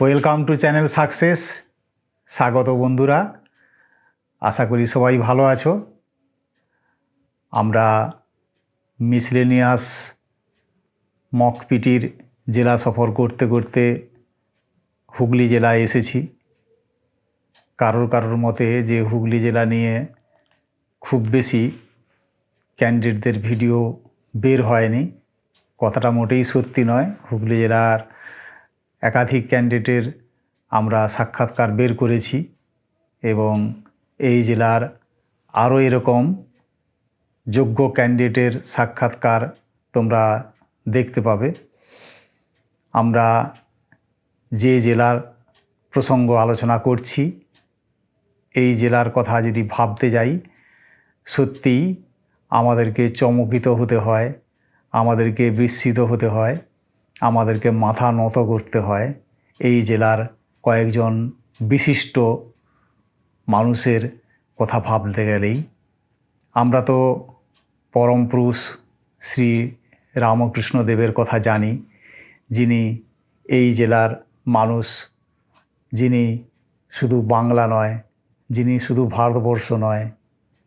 Welcome to channel success. স্বাগত বন্ধুরা, আশা করি সবাই ভালো আছো। আমরা মিসলেনিয়াস মক পিটির জেলা সফর করতে করতে হুগলি জেলায় এসেছি। কারোর মতে যে হুগলি জেলা নিয়ে খুব বেশি ক্যান্ডিডেটদের ভিডিও বের হয়নি, কথাটা মোটেই সত্যি নয়। হুগলি জেলার একাধিক ক্যান্ডিডেটের আমরা সাক্ষাৎকার বের করেছি এবং এই জেলার আরও এরকম যোগ্য ক্যান্ডিডেটের সাক্ষাৎকার তোমরা দেখতে পাবে। আমরা যে জেলার প্রসঙ্গ আলোচনা করছি, এই জেলার কথা যদি ভাবতে যাই, সত্যিই আমাদেরকে চমকিত হতে হয়, আমাদেরকে বিস্মিত হতে হয়, আমাদেরকে মাথা নত করতে হয় এই জেলার কয়েকজন বিশিষ্ট মানুষের কথা ভাবতে গেলেই। আমরা তো পরম পুরুষ শ্রী রামকৃষ্ণ দেবের কথা জানি, যিনি এই জেলার মানুষ, যিনি শুধু বাংলা নয়, যিনি শুধু ভারতবর্ষ নয়,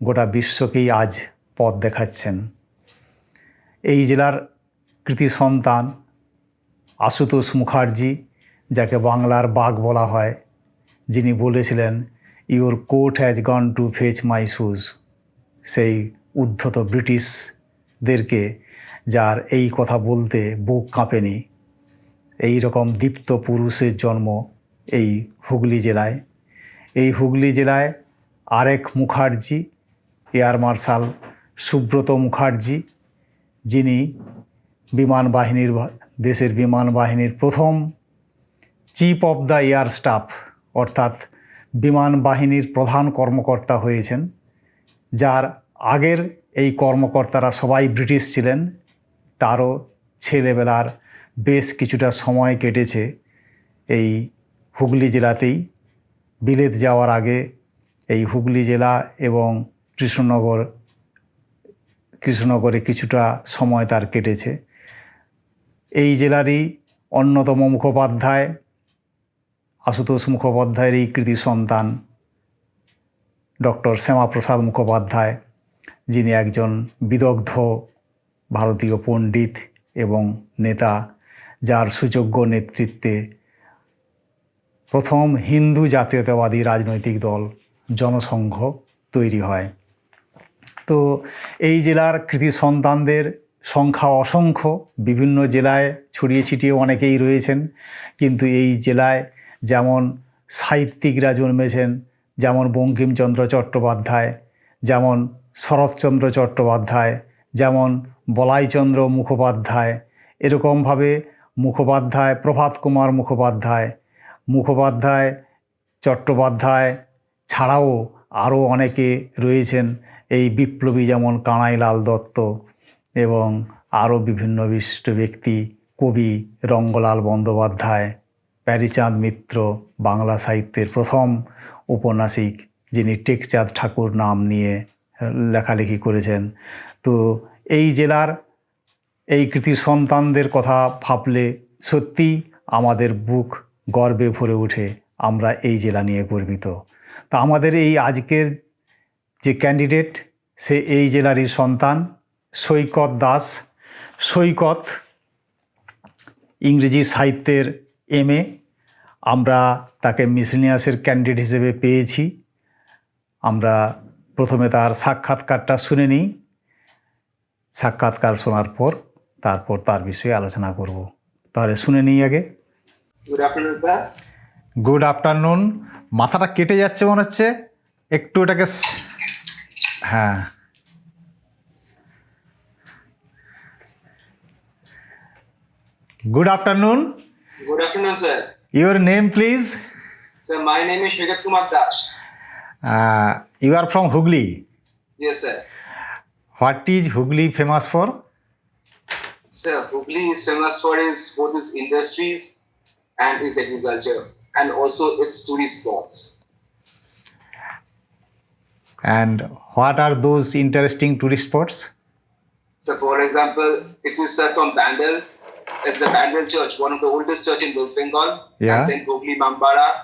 গোটা বিশ্বকেই আজ পথ দেখাচ্ছেন। এই জেলার কৃতি সন্তান আশুতোষ মুখার্জি, যাকে বাংলার বাঘ বলা হয়, যিনি বলেছিলেন your coat has gone to fetch my shoes. সেই উদ্ধত ব্রিটিশদেরকে, যার এই কথা বলতে বুক কাঁপেনি, এই রকম দীপ্ত পুরুষের জন্ম এই হুগলি জেলায়। এই হুগলি জেলায় আরেক মুখার্জি, এয়ার মার্শাল সুব্রত মুখার্জি, যিনি দেশের বিমান বাহিনীর প্রথম chief of the air staff, অর্থাৎ বিমান বাহিনীর প্রধান কর্মকর্তা হয়েছেন। যার আগের এই কর্মকর্তারা সবাই ব্রিটিশ ছিলেন। তারও ছেলেবেলার বেশ কিছুটা সময় কেটেছে এই হুগলি জেলাতেই। বিলেত যাওয়ার আগে এই হুগলি জেলা এবং কৃষ্ণনগরে কিছুটা সময় তার কেটেছে। এই জেলারই অন্যতম মুখোপাধ্যায় আশুতোষ মুখোপাধ্যায়েরই কৃতি সন্তান ডক্টর শ্যামাপ্রসাদ মুখোপাধ্যায়, যিনি একজন বিদগ্ধ ভারতীয় পণ্ডিত এবং নেতা, যার সুযোগ্য নেতৃত্বে প্রথম হিন্দু জাতীয়তাবাদী রাজনৈতিক দল জনসংঘ তৈরি হয়। তো এই জেলার কৃতি সন্তানদের সংখ্যা অসংখ্য, বিভিন্ন জেলায় ছড়িয়ে ছিটিয়ে অনেকেই রয়েছেন। কিন্তু এই জেলায় যেমন সাহিত্যিকরা জন্মেছেন, যেমন বঙ্কিমচন্দ্র চট্টোপাধ্যায়, যেমন শরৎচন্দ্র চট্টোপাধ্যায়, যেমন বলাইচন্দ্র মুখোপাধ্যায়, এরকমভাবে মুখোপাধ্যায়, প্রভাত কুমার মুখোপাধ্যায়, চট্টোপাধ্যায় ছাড়াও আরও অনেকে রয়েছেন। এই বিপ্লবী যেমন কানাইলাল দত্ত এবং আরও বিভিন্ন বিশিষ্ট ব্যক্তি, কবি রঙ্গলাল বন্দ্যোপাধ্যায়, প্যারীচাঁদ মিত্র, বাংলা সাহিত্যের প্রথম ঔপন্যাসিক, যিনি টেকচাঁদ ঠাকুর নাম নিয়ে লেখালেখি করেছেন। তো এই জেলার এই কৃতি সন্তানদের কথা ভাবলে সত্যিই আমাদের বুক গর্বে ভরে ওঠে। আমরা এই জেলা নিয়ে গর্বিত। তা আমাদের এই আজকের যে ক্যান্ডিডেট, সে এই জেলারই সন্তান, সৈকত দাস। সৈকত ইংরেজি সাহিত্যের MA। আমরা তাকে মিসেলেনিয়াসের ক্যান্ডিডেট হিসেবে পেয়েছি। আমরা প্রথমে তার সাক্ষাৎকারটা শুনে নিই। সাক্ষাৎকার শোনার পর তারপর তার বিষয়ে আলোচনা করব। তাহলে শুনে নিই আগে। Good afternoon sir. Good afternoon. মাথাটা কেটে যাচ্ছে মনে হচ্ছে, একটু এটাকে, হ্যাঁ। Good afternoon. Good afternoon, sir. Your name, please? Sir, my name is Kumar Das. You are from Hugli. Yes, sir. What is Hugli famous for? Sir, Hugli is famous for both its industries and its agriculture, and also its tourist spots. And what are those interesting tourist spots? So, for example, if you start from Bandel, It's the Bandel Church, one of the oldest church in West Bengal. Yeah. And then Hooghly Mambara.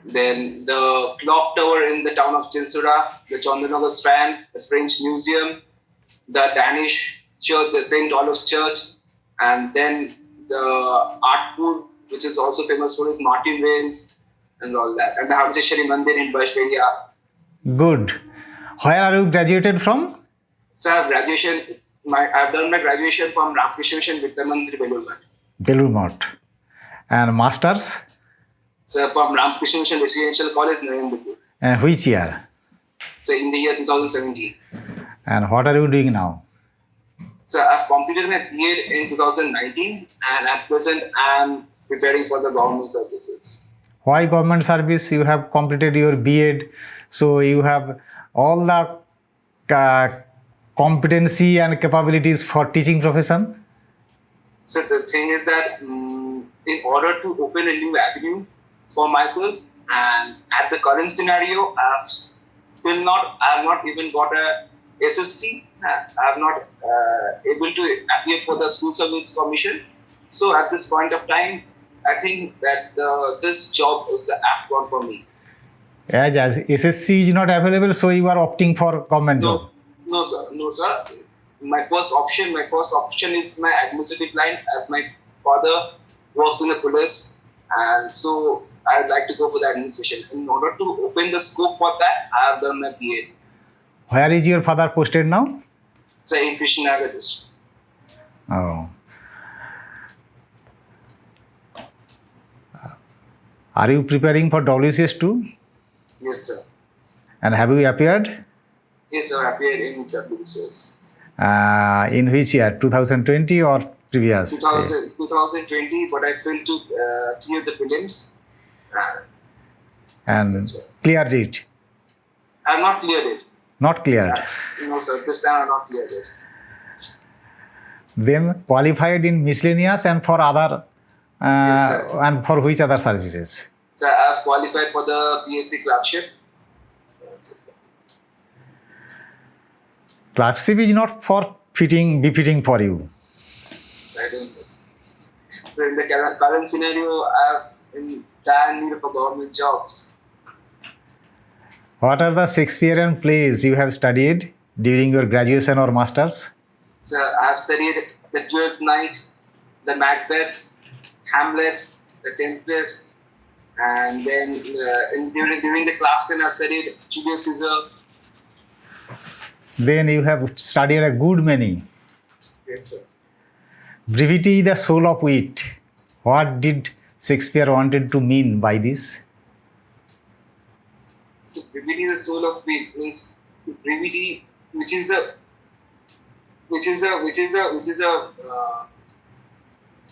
Then the clock tower in the town of Chinsura, the Chandanagar Strand, the French Museum, the Danish church, the St. Olaf's Church, and then the Artpur, which is also famous for its Martin Vanes and all that, and the Hamseshwari Mandir in Bashberia. Good. Where are you graduated from? So I've done my graduation from Ramkrishna Mission Vidyamandir Belurghat. Belur And masters? So from Ramkrishna Mission Residential College, Narendra. And which year? So in the year 2017. And what are you doing now? So I've completed my B.Ed in 2019, and at present I'm preparing for the government services. Why government service? You have completed your B.Ed, so you have all the competency and capabilities for teaching profession. So the thing is that in order to open a new avenue for myself, and at the current scenario, I have not even got a S.s.c. I have not able to appear for the School Service Commission. So at this point of time, I think that this job is the apt one for me. As SSC is not available, so you are opting for government job. No, sir. My first option is my administrative line, as my father works in the police, and so I would like to go for the administration. In order to open the scope for that, I have done my B.Ed. Where is your father posted now? So in Krishnanagar district. Oh. Are you preparing for WCS too? Yes, sir. And have you appeared? Yes, sir. I appeared in WCS. In which year? 2020 or previous? 2020, but I failed to clear the prelims. And cleared it? I have not cleared it. Not cleared? No, sir. This time I have not cleared it. Then qualified in miscellaneous and for other Yes, and for which other services? So I have qualified for the p.s.c. clerkship. Clerkship is not for befitting for you. I don't know. So in the current scenario, I am in dire need of a government jobs. What are the Shakespearean plays you have studied during your graduation or masters? So I have studied the Twelfth Night, the Macbeth, Hamlet, the Tempest, and then during the class 10 I have studied Julius Caesar. Then you have studied a good many. Yes, sir. Brevity, the soul of wit. What did Shakespeare wanted to mean by this? So brevity, the soul of wit, means brevity, which is a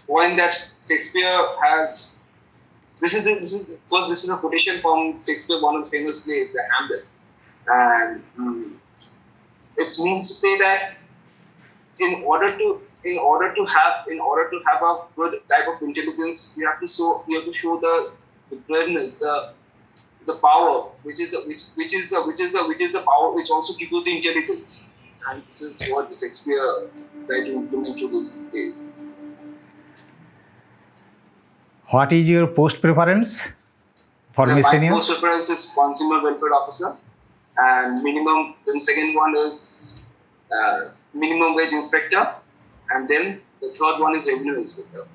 point that Shakespeare has. This is a quotation from Shakespeare, one of the famous plays, the Hamlet, and it means to say that in order to have a good type of intelligence, you have to show the brilliance, the power, which is a power which also gives you the intelligence, and this is what Shakespeare tried to implement to this case. What is your post preference for So my miscellaneous? post preference is consumer welfare officer, and minimum. Then second one is minimum wage inspector, and then the third one is revenue inspector.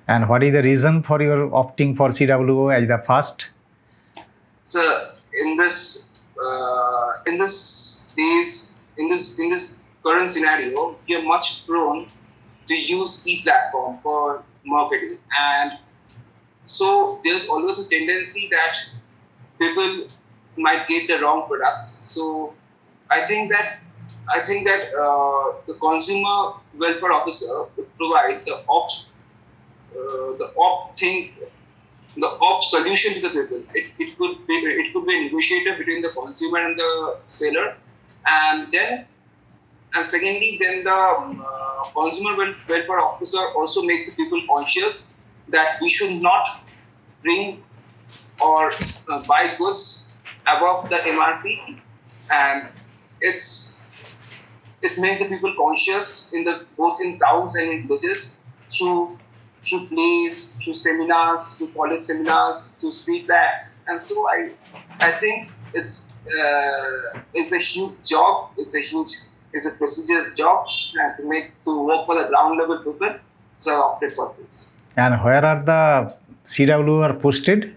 And what is the reason for your opting for CWO as the first? So in this current scenario, we are much prone to use e-platform for marketing, and so there's always a tendency that people might get the wrong products. So I think that the consumer welfare officer would provide the opt solution to the people. It could be a negotiator between the consumer and the seller, and secondly, then the consumer welfare officer also makes the people conscious that we should not bring or buy goods above the MRP, and it makes the people conscious both in towns and in villages, through plays, through seminars, through college seminars, through street acts, and so I think it's a huge job. It's a prestigious job to work for the ground level people. So I opted for this. And where are the CW are posted?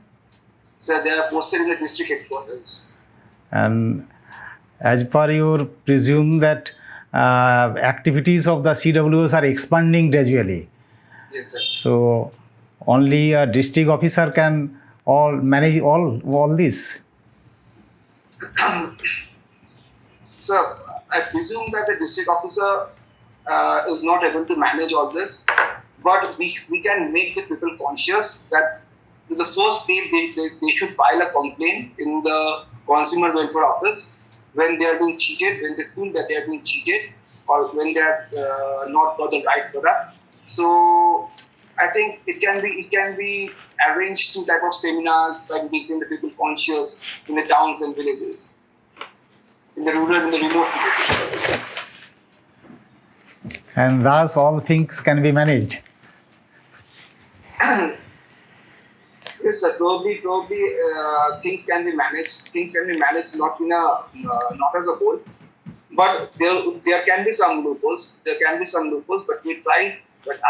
So they are posted in the district headquarters. And as per your presume that activities of the CWs are expanding gradually. Yes, sir. So only a district officer can all manage all this. So I presume that the district officer is not able to manage all this, but we can make the people conscious that the first step they should file a complaint in the consumer welfare office when they are being cheated, when they feel that they are being cheated, or when they have not got the right product. So I think it can be arranged through type of seminars by making the people conscious in the towns and villages, in the rural and the remote villages. And thus all things can be managed. Yes, sir. Probably things can be managed. Things can be managed not not as a whole, but there can be some loopholes. There can be some loopholes, but I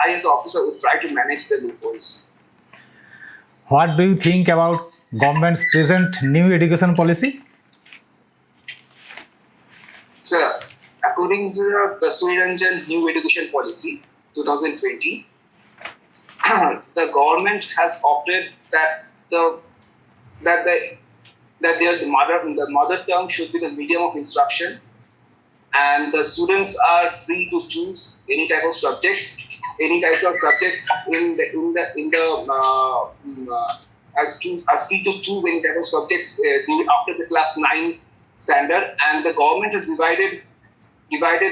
as an officer would try to manage the loopholes. What do you think about government's present new education policy? Sir, according to the Suriranjan New Education Policy 2020, the government has opted that the mother tongue should be the medium of instruction, and the students are free to choose any types of subjects are free to choose any type of subjects after the class 9 standard, and the government has divided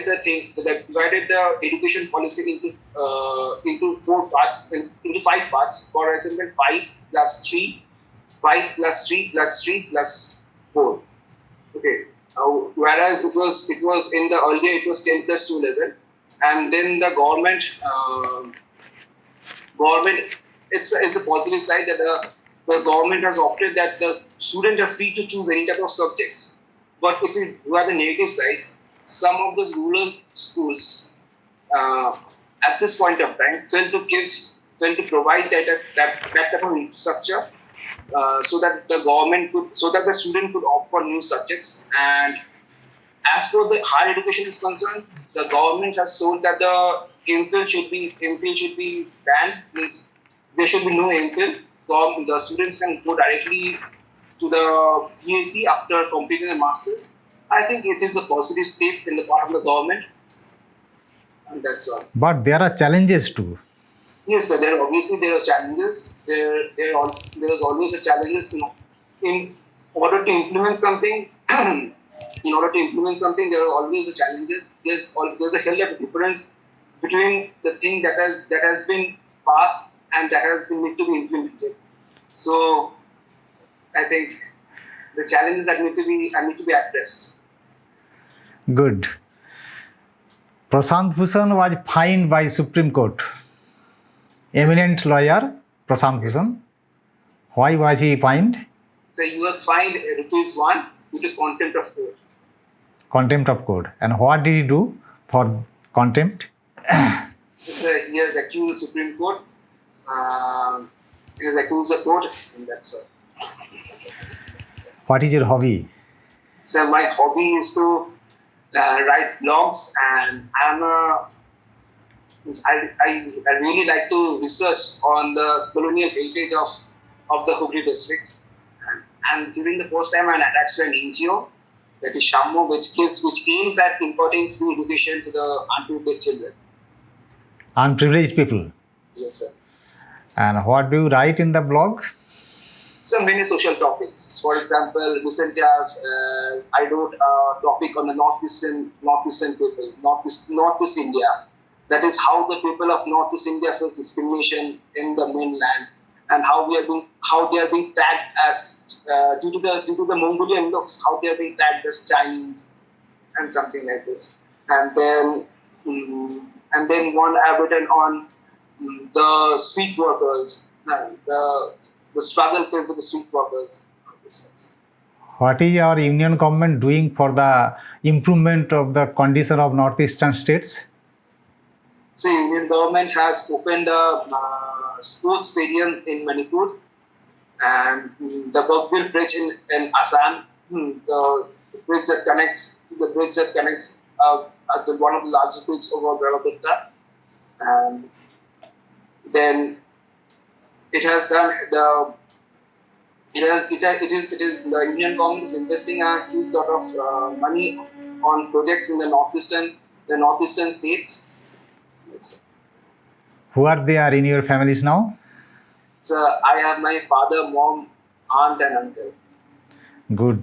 the education policy into 5 parts. For example, 5 plus 3, 5 plus 3 plus 3 plus 4. Okay. Whereas it was in the earlier it was 10 plus 2 level, and then the government it's a positive side that the government has opted that the students are free to choose any type of subjects. But if you do have the negative side, some of those rural schools at this point of time fail to provide that type of infrastructure so that the student could opt for new subjects. And as for the higher education is concerned, the government has told that the MPhil should be banned. Means there should be no MPhil. The students can go directly to the p.s.c. after completing the masters. I think it is a positive step in the part of the government, and that's all. But there are challenges too. Yes, sir. There are challenges. There is always a challenges. In order to implement something, there are always a challenges. There's a hell of a difference between the thing that has been passed and that has been need to be implemented. So I think the challenges that need to be addressed. Good. Prashant Bhushan was fined by Supreme Court. Eminent lawyer Prashant Bhushan. Why was he fined? So he was fined ₹1 due to contempt of court. Contempt of court. And what did he do for contempt? So he has accused the Supreme Court. He has accused the court, and that's all. What is your hobby? So my hobby is to write blogs, and I really like to research on the colonial heritage of the Hooghly district. And during the first time, I'm attached to an NGO that is Shammo, which aims at imparting free education to the unprivileged children. Unprivileged people. Yes, sir. And what do you write in the blog? So many social topics. For example, recently I wrote a topic on the northeastern people, Northeast India. That is how the people of Northeast India face discrimination in the mainland, and how they are being tagged as due to the Mongolian looks, how they are being tagged as Chinese, and something like this. And then one I've written on the street workers, the struggle faced with the street workers. What is our union government doing for the improvement of the condition of northeastern states? So Indian government has opened a sports stadium in Manipur, and the Bugbil Bridge in Assam, the bridge that connects one of the largest bridges over Brahmaputra, and then it has done it is the Indian government is investing a huge lot of money on projects in the northeastern states. Who are there in your families now? So I have my father, mom, aunt, and uncle. Good.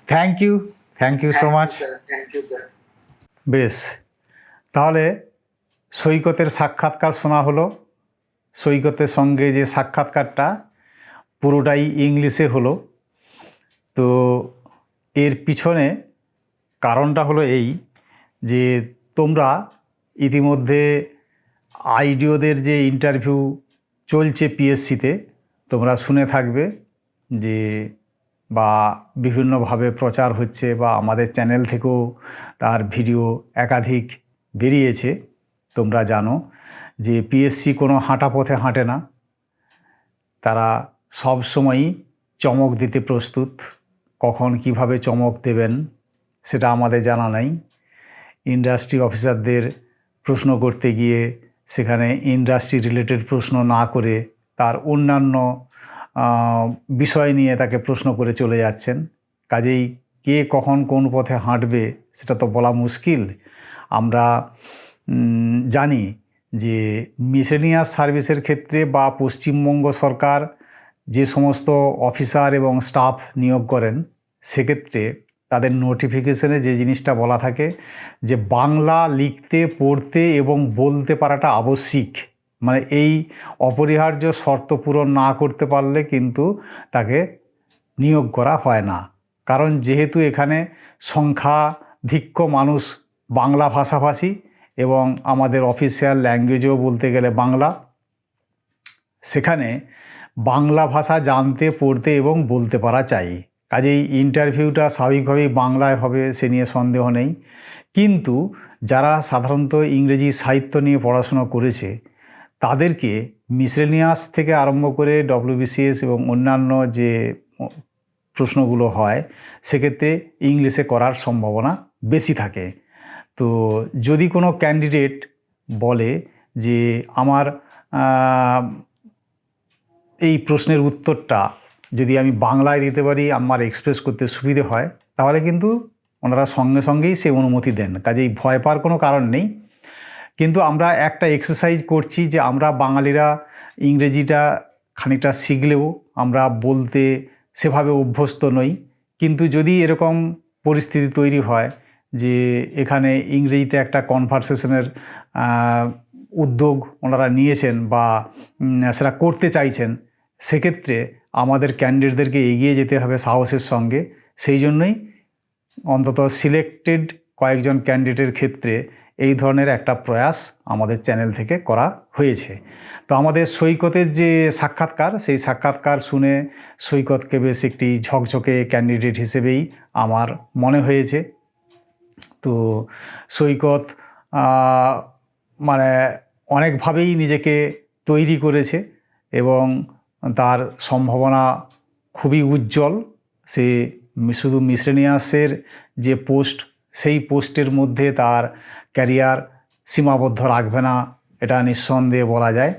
Thank you so much. Thank you, sir. বেশ, তাহলে সৈকতের সাক্ষাৎকার শোনা হলো। সৈকতের সঙ্গে যে সাক্ষাৎকারটা পুরোটাই ইংলিশে হলো। তো এর পিছনে কারণটা হলো এই যে তোমরা ইতিমধ্যে আইডিওদের যে ইন্টারভিউ চলছে পিএসসিতে তোমরা শুনে থাকবে যে বা বিভিন্নভাবে প্রচার হচ্ছে বা আমাদের চ্যানেল থেকেও তার ভিডিও একাধিক বেরিয়েছে। তোমরা জানো যে পিএসসি কোনো হাঁটা পথে হাঁটে না, তারা সব সময়ই চমক দিতে প্রস্তুত। কখন কিভাবে চমক দেবেন সেটা আমাদের জানা নাই। ইন্ডাস্ট্রি অফিসারদের প্রশ্ন করতে গিয়ে সেখানে ইন্ডাস্ট্রি রিলেটেড প্রশ্ন না করে তার অন্যান্য বিষয় নিয়ে তাকে প্রশ্ন করে চলে যাচ্ছেন। কাজেই কে কখন কোন পথে হাঁটবে সেটা তো বলা মুশকিল। আমরা জানি যে মিসেলিনিয়াস সার্ভিসের ক্ষেত্রে বা পশ্চিমবঙ্গ সরকার যে সমস্ত অফিসার এবং স্টাফ নিয়োগ করেন সেক্ষেত্রে তাদের নোটিফিকেশনে যে জিনিসটা বলা থাকে যে বাংলা লিখতে পড়তে এবং বলতে পারাটা আবশ্যিক। মানে এই অপরিহার্য শর্ত পূরণ না করতে পারলে কিন্তু তাকে নিয়োগ করা হয় না। কারণ যেহেতু এখানে সংখ্যাধিক্য মানুষ বাংলা ভাষাভাষী এবং আমাদের অফিসিয়াল ল্যাঙ্গুয়েজও বলতে গেলে বাংলা, সেখানে বাংলা ভাষা জানতে পড়তে এবং বলতে পারা চাই। কাজেই ইন্টারভিউটা স্বাভাবিকভাবেই বাংলায় হবে, সে নিয়ে সন্দেহ নেই। কিন্তু যারা সাধারণত ইংরেজি সাহিত্য নিয়ে পড়াশোনা করেছে তাদেরকে মিসেলেনিয়াস থেকে আরম্ভ করে ডব্লিউবিসিএস এবং অন্যান্য যে প্রশ্নগুলো হয় সেক্ষেত্রে ইংলিশে করার সম্ভাবনা বেশি থাকে। তো যদি কোনো ক্যান্ডিডেট বলে যে আমার এই প্রশ্নের উত্তরটা যদি আমি বাংলায় দিতে পারি আমার এক্সপ্রেস করতে সুবিধে হয়, তাহলে কিন্তু ওনারা সঙ্গে সঙ্গেই সে অনুমতি দেন। কাজেই ভয় পাওয়ার কোনো কারণ নেই। কিন্তু আমরা একটা এক্সারসাইজ করছি যে আমরা বাঙালিরা ইংরেজিটা খানিকটা শিখলেও আমরা বলতে সেভাবে অভ্যস্ত নই। কিন্তু যদি এরকম পরিস্থিতি তৈরি হয় যে এখানে ইংরেজিতে একটা কনভারসেশনের উদ্যোগ ওনারা নিয়েছেন বা সেটা করতে চাইছেন, সেক্ষেত্রে আমাদের ক্যান্ডিডেটদেরকে এগিয়ে যেতে হবে সাহসের সঙ্গে। সেই জন্যই অন্তত সিলেক্টেড কয়েকজন ক্যান্ডিডেটের ক্ষেত্রে এই ধরনের একটা প্রয়াস আমাদের চ্যানেল থেকে করা হয়েছে। তো আমাদের সৈকতের যে সাক্ষাৎকার, সেই সাক্ষাৎকার শুনে সৈকতকে বেশ একটি ঝকঝকে ক্যান্ডিডেট হিসেবেই আমার মনে হয়েছে। তো সৈকত মানে অনেকভাবেই নিজেকে তৈরি করেছে এবং তার সম্ভাবনা খুবই উজ্জ্বল। সে শুধু মিসেলেনিয়াসের যে পোস্ট সেই পোস্টের মধ্যে তার ক্যারিয়ার সীমাবদ্ধ রাখবে না, এটা নিঃসন্দেহে বলা যায়।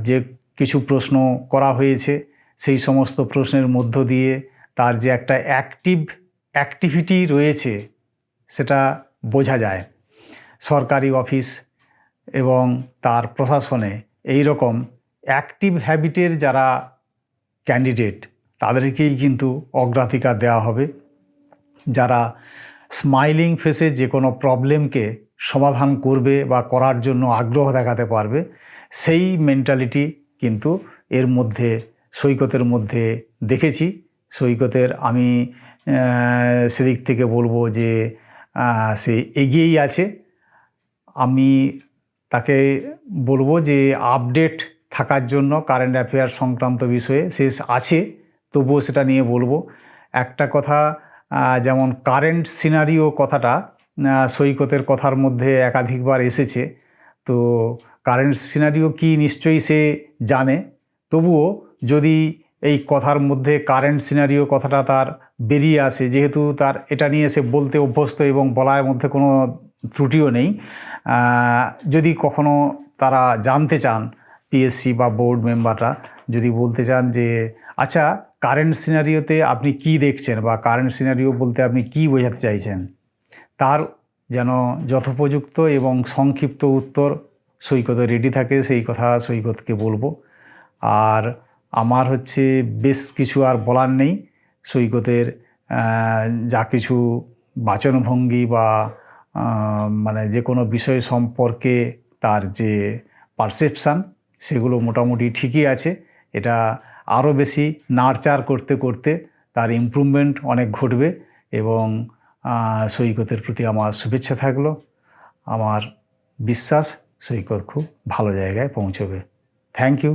যে কিছু প্রশ্ন করা হয়েছে সেই সমস্ত প্রশ্নের মধ্য দিয়ে তার যে একটা অ্যাক্টিভিটি রয়েছে সেটা বোঝা যায়। সরকারি অফিস এবং তার প্রশাসনে এই রকম অ্যাক্টিভ হ্যাবিটের যারা ক্যান্ডিডেট তাদেরকেই কিন্তু অগ্রাধিকার দেওয়া হবে। যারা স্মাইলিং ফেসে যে কোনো প্রবলেমকে সমাধান করবে বা করার জন্য আগ্রহ দেখাতে পারবে, সেই মেন্টালিটি কিন্তু এর মধ্যে সৈকতের মধ্যে দেখেছি। সৈকতের আমি সেদিক থেকে বলবো যে সে এগিয়েই আছে। আমি তাকে বলবো যে আপডেট থাকার জন্য কারেন্ট অ্যাফেয়ার সংক্রান্ত বিষয়ে শেষ আছে, তবুও সেটা নিয়ে বলবো। একটা কথা, যেমন কারেন্ট সিনারিও কথাটা সৈকতের কথার মধ্যে একাধিকবার এসেছে। তো কারেন্ট সিনারিও কি নিশ্চয়ই সে জানে, তবুও যদি এই কথার মধ্যে কারেন্ট সিনারিও কথাটা তার বেরিয়ে আসে, যেহেতু তার এটা নিয়ে সে বলতে অভ্যস্ত এবং বলার মধ্যে কোনো ত্রুটিও নেই, যদি কখনো তারা জানতে চান, পিএসসি বা বোর্ড মেম্বাররা যদি বলতে চান যে আচ্ছা কারেন্ট সিনারিওতে আপনি কি দেখছেন বা কারেন্ট সিনারিও বলতে আপনি কি বোঝাতে চাইছেন, তার যেন যথোপযুক্ত এবং সংক্ষিপ্ত উত্তর সৈকতে রেডি থাকে, সেই কথা সৈকতকে বলবো। আর আমার হচ্ছে বেশ কিছু আর বলার নেই। সৈকতের যা কিছু বাচনভঙ্গি বা মানে যে কোনো বিষয় সম্পর্কে তার যে পারসেপশান, সেগুলো মোটামুটি ঠিকই আছে। এটা আরও বেশি নাড়চাড় করতে করতে তার ইমপ্রুভমেন্ট অনেক ঘটবে এবং সৈকতের প্রতি আমার শুভেচ্ছা থাকলো। আমার বিশ্বাস সৈকত খুব ভালো জায়গায় পৌঁছবে। Thank you.